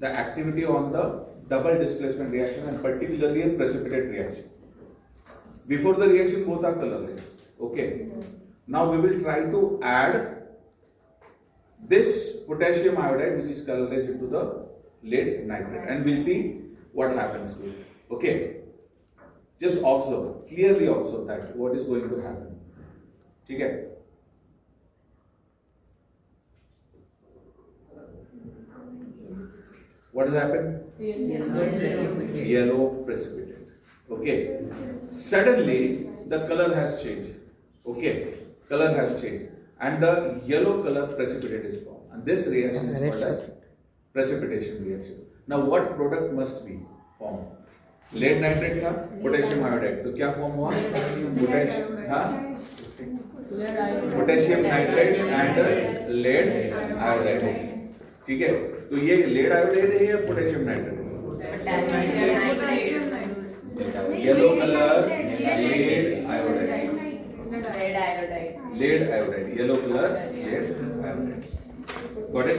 the activity on the double displacement reaction and particularly a precipitate reaction. Before the reaction, both are colorless. Okay. Now we will try to add this potassium iodide, which is colorless, into the lead nitrate, and we'll see what happens to it. Okay. Just observe, clearly observe that what is going to happen. Okay. What has happened? Yellow precipitate. Okay. Suddenly the color has changed. Okay. Color has changed. And the yellow color precipitate is formed. And this reaction is called as precipitation reaction. Now what product must be formed? Lead nitrate था, potassium iodide. तो क्या form हुआ? Potassium nitrate and lead iodide. ठीक है? तो ये lead iodide है या potassium nitrate? Yellow color lead iodide. Lead iodide. Yellow color lead iodide. Got it?